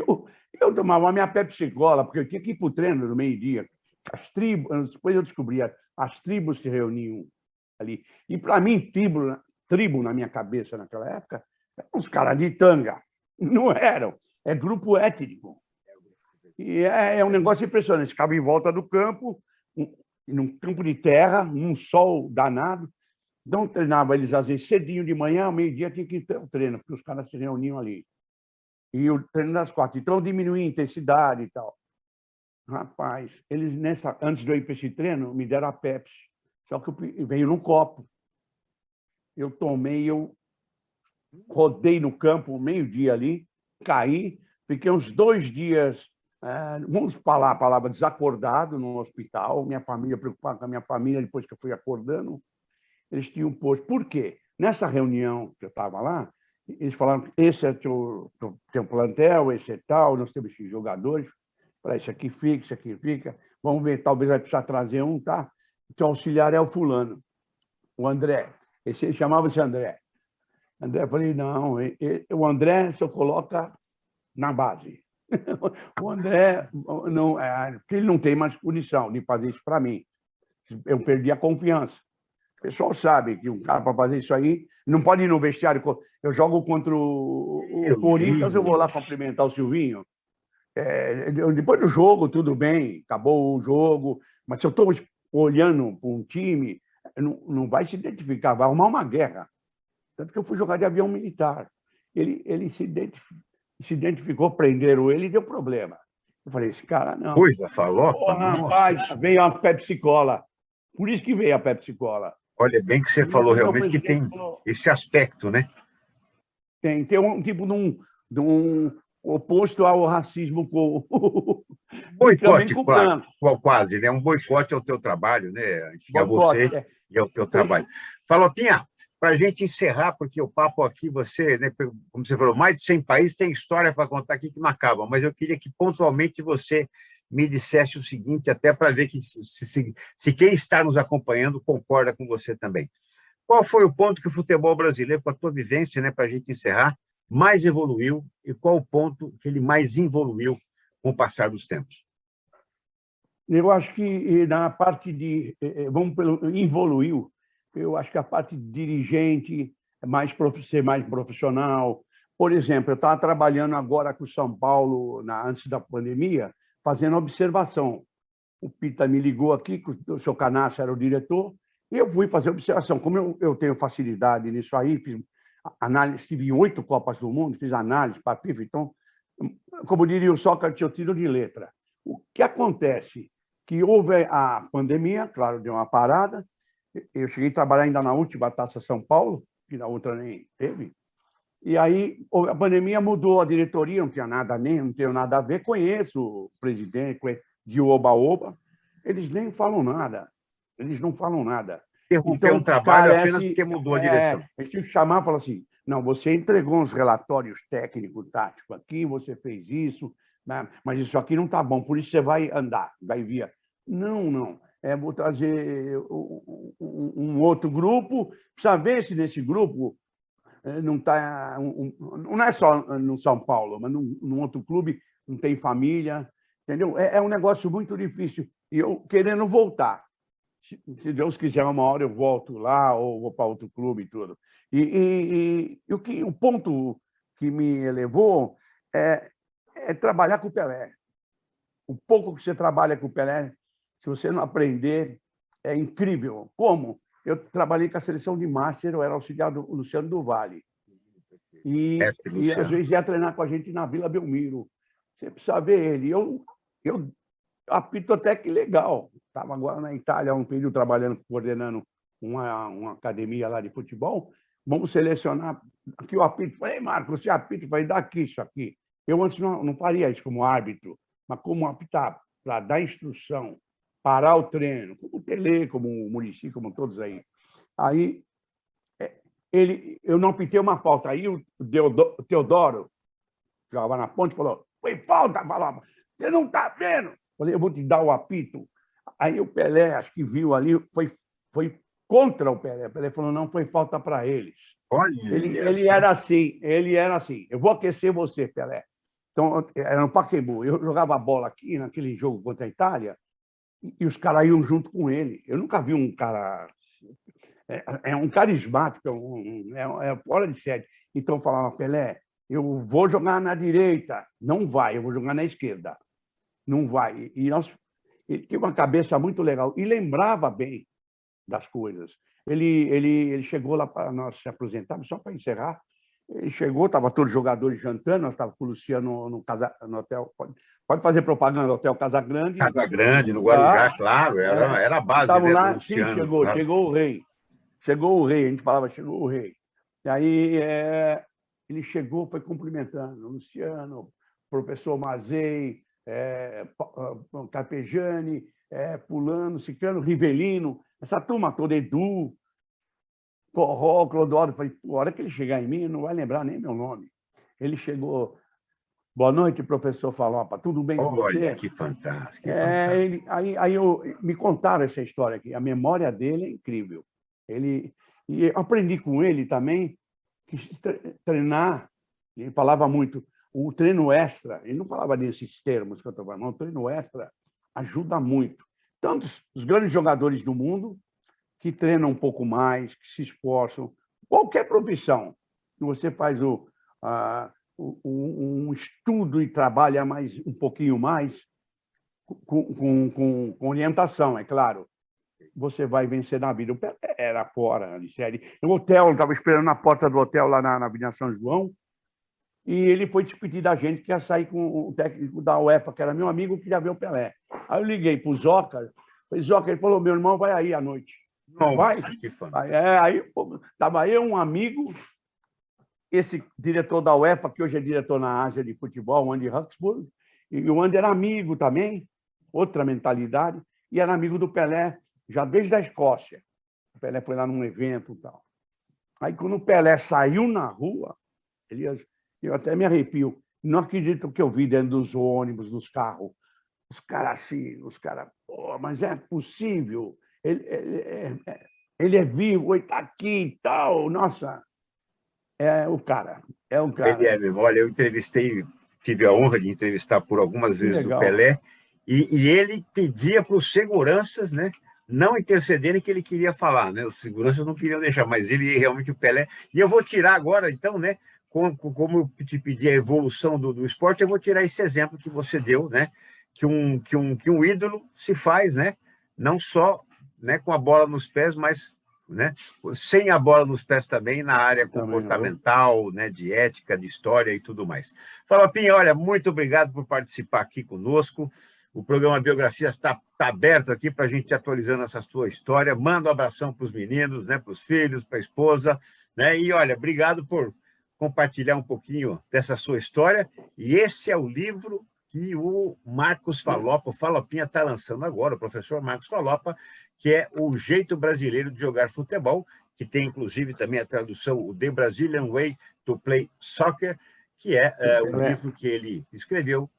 eu tomava a minha Pepsi-Cola, porque eu tinha que ir para o treino no meio-dia. Depois eu descobri, as tribos se reuniam ali. E, para mim, tribo, na minha cabeça, naquela época, eram uns caras de tanga. Não eram. É grupo étnico. E é um negócio impressionante. Ficava em volta do campo, num campo de terra, num sol danado. Então, treinava eles, às vezes, cedinho de manhã, ao meio-dia tinha que ter o treino, porque os caras se reuniam ali. E o treino das 4. Então, eu diminuí a intensidade e tal. Rapaz, eles, antes de eu ir para esse treino, me deram a Pepsi. Só que veio no copo. Eu tomei, eu rodei no campo, meio-dia ali, caí, fiquei uns 2 dias, vamos falar a palavra, desacordado no hospital, minha família, preocupada com a minha família, depois que eu fui acordando, eles tinham posto. Por quê? Nessa reunião que eu estava lá, eles falaram: esse é teu plantel, esse é tal, nós temos esses jogadores. Falei: isso aqui fica. Vamos ver, talvez vai precisar trazer um, tá? O teu auxiliar é o fulano, o André. Esse chamava-se André. Eu falei: não, o André só coloca na base. O André, não, porque ele não tem mais condição de fazer isso para mim. Eu perdi a confiança. O pessoal sabe que um cara, para fazer isso aí, não pode ir no vestiário. Eu jogo contra o Corinthians, eu vou lá cumprimentar o Silvinho. Depois do jogo, tudo bem, acabou o jogo, mas se eu estou olhando para um time, não vai se identificar, vai arrumar uma guerra. Tanto que eu fui jogar de avião militar. Ele se identificou, prenderam ele e deu problema. Eu falei: esse cara não. Coisa falou? Rapaz, veio a Pepsi-Cola. Por isso que veio a Pepsi-Cola. Olha, bem que você falou realmente que tem esse aspecto, né? Tem um tipo de um oposto ao racismo boicote, com o branco. Quase, né? Um boicote ao teu trabalho, né? Enfim, a Boicote, você e ao teu trabalho. Falotinha, para a gente encerrar, porque o papo aqui, você, né, como você falou, mais de 100 países, tem história para contar aqui que não acaba, mas eu queria que pontualmente você me dissesse o seguinte, até para ver que se quem está nos acompanhando concorda com você também. Qual foi o ponto que o futebol brasileiro, com a tua vivência, né, para a gente encerrar, mais evoluiu e qual o ponto que ele mais involuiu com o passar dos tempos? Eu acho que na parte de... Vamos pelo evoluiu. Eu acho que a parte de dirigente ser mais profissional. Por exemplo, eu estava trabalhando agora com o São Paulo, antes da pandemia, fazendo observação. O Pita me ligou aqui, o seu Canassa era o diretor, e eu fui fazer observação. Como eu tenho facilidade nisso aí, fiz análise, estive em 8 Copas do Mundo, fiz análise para a FIFA, então, como diria o Sócrates, eu tiro de letra. O que acontece? Que houve a pandemia, claro, deu uma parada. Eu cheguei a trabalhar ainda na última Taça São Paulo, que na outra nem teve. E aí a pandemia mudou a diretoria, não tinha nada não tenho nada a ver. Conheço o presidente de oba-oba, eles nem falam nada. Eles não falam nada. Interrompeu um trabalho apenas porque mudou a direção. A gente tinha que chamar e falar assim: não, você entregou uns relatórios técnicos, táticos aqui, você fez isso, né? Mas isso aqui não está bom, por isso você vai andar, vai vir. Não. Vou trazer um outro grupo, precisa ver se nesse grupo não está... Não é só no São Paulo, mas num outro clube não tem família, entendeu? É um negócio muito difícil. E eu querendo voltar. Se Deus quiser, uma hora eu volto lá ou vou para outro clube e tudo. O ponto que me elevou é trabalhar com o Pelé. O pouco que você trabalha com o Pelé, se você não aprender, é incrível. Como? Eu trabalhei com a seleção de Master, eu era auxiliar do Luciano do Vale. E às vezes ia treinar com a gente na Vila Belmiro. Você precisa ver ele. Eu apito até que legal. Estava agora na Itália, há um período trabalhando, coordenando uma academia lá de futebol. Vamos selecionar aqui o apito. Falei: Marcos, você apita, vai dar aqui isso aqui. Eu antes não faria isso como árbitro, mas como apitar, para dar instrução, parar o treino, como o Tele, como o Muricy, como todos aí. Aí eu não apitei uma falta. Aí o Teodoro, que jogava na ponte, falou: foi falta, falava, você não está vendo? Falei: eu vou te dar o apito. Aí o Pelé, acho que viu ali, foi contra o Pelé. O Pelé falou: não, foi falta para eles. Ele era assim, eu vou aquecer você, Pelé. Então, era no Pacaembu. Eu jogava bola aqui, naquele jogo contra a Itália, e os caras iam junto com ele. Eu nunca vi um cara... É um carismático, é fora de série. Então, eu falava, Pelé, eu vou jogar na direita. Não vai, eu vou jogar na esquerda. Não vai. Ele tinha uma cabeça muito legal e lembrava bem das coisas. Ele chegou lá para nós se apresentar, só para encerrar. Ele chegou, estava todos os jogadores jantando, nós estávamos com o Luciano no hotel, pode fazer propaganda, Hotel Casagrande. Casagrande, no Guarujá, claro, era a base, né, lá, do Luciano. Sim, chegou, claro. Chegou o rei, a gente falava, chegou o rei. E aí ele chegou, foi cumprimentando, Luciano, professor Mazei, Carpegiani, fulano, Ciclano, Rivelino, essa turma toda, Edu, Corró, Clodoaldo. Falei, a hora que ele chegar em mim, não vai lembrar nem meu nome. Ele chegou, boa noite, professor Falopa, tudo bem com você? Olha, que fantástico. Me contaram essa história aqui, a memória dele é incrível. E eu aprendi com ele também que treinar, ele falava muito, o treino extra, ele não falava desses termos que eu estou falando, o treino extra ajuda muito. Tanto os grandes jogadores do mundo, que treinam um pouco mais, que se esforçam, qualquer profissão, que você faz um estudo e trabalha um pouquinho mais, com orientação, é claro, você vai vencer na vida. O Pelé era fora de série. No hotel, estava esperando na porta do hotel, lá na Avenida São João, e ele foi despedir da gente, que ia sair com o técnico da UEFA, que era meu amigo, que queria ver o Pelé. Aí eu liguei para o Zoca, ele falou, meu irmão vai aí à noite. Nossa, vai? Que fã. Aí estava eu, um amigo, esse diretor da UEFA, que hoje é diretor na Ásia de futebol, o Andy Huxburg, e o Andy era amigo também, outra mentalidade, e era amigo do Pelé, já desde a Escócia. O Pelé foi lá num evento e tal. Aí, quando o Pelé saiu na rua, eu até me arrepio. Não acredito que eu vi dentro dos ônibus, dos carros. Os caras assim, pô, mas é possível. Ele é vivo, ele está aqui e tal. Nossa, é o cara. Ele é mesmo. Olha, eu tive a honra de entrevistar por algumas vezes o Pelé, e ele pedia para os seguranças, né, não intercederem, que ele queria falar, né? Os seguranças não queriam deixar, mas ele realmente, o Pelé. E eu vou tirar agora, então, né, como eu te pedi a evolução do esporte, eu vou tirar esse exemplo que você deu, né, que um ídolo se faz, né, não só, né, com a bola nos pés, mas, né, sem a bola nos pés também, na área comportamental, né, de ética, de história e tudo mais. Falopinha, olha, muito obrigado por participar aqui conosco. O programa Biografias está aberto aqui para a gente atualizando essa sua história. Manda um abração para os meninos, né, para os filhos, para a esposa, né? E olha, obrigado por compartilhar um pouquinho dessa sua história. E esse é o livro que o Marcos Falopa, o Falopinha, está lançando agora, o professor Marcos Falopa, que é O Jeito Brasileiro de Jogar Futebol, que tem inclusive também a tradução, o The Brazilian Way to Play Soccer, que é o livro que ele escreveu,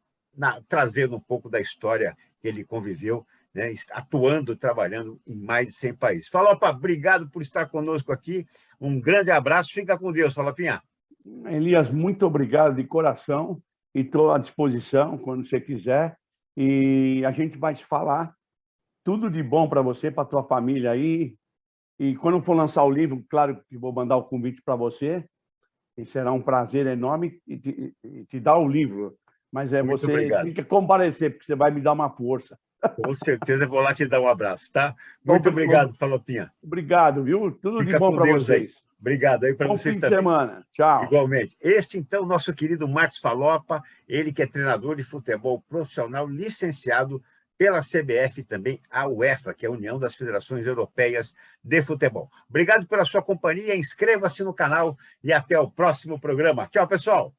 trazendo um pouco da história que ele conviveu, né, atuando, trabalhando em mais de 100 países. Falopa, obrigado por estar conosco aqui. Um grande abraço. Fica com Deus, Falopinha. Elias, muito obrigado de coração e estou à disposição quando você quiser. E a gente vai se falar. Tudo de bom para você, para a tua família aí. E quando for lançar o livro, claro que vou mandar o convite para você. E será um prazer enorme te dar o livro. Mas muito você obrigado. tem que comparecer, porque você vai me dar uma força. Com certeza, eu vou lá te dar um abraço, tá? Muito obrigado, Falopinha. Obrigado, viu? Tudo de bom para vocês. Aí. Obrigado aí para vocês também. Bom fim de semana. Tchau. Igualmente. Este, então, nosso querido Marcos Falopa, ele que é treinador de futebol profissional, licenciado pela CBF e também a UEFA, que é a União das Federações Europeias de Futebol. Obrigado pela sua companhia, inscreva-se no canal e até o próximo programa. Tchau, pessoal!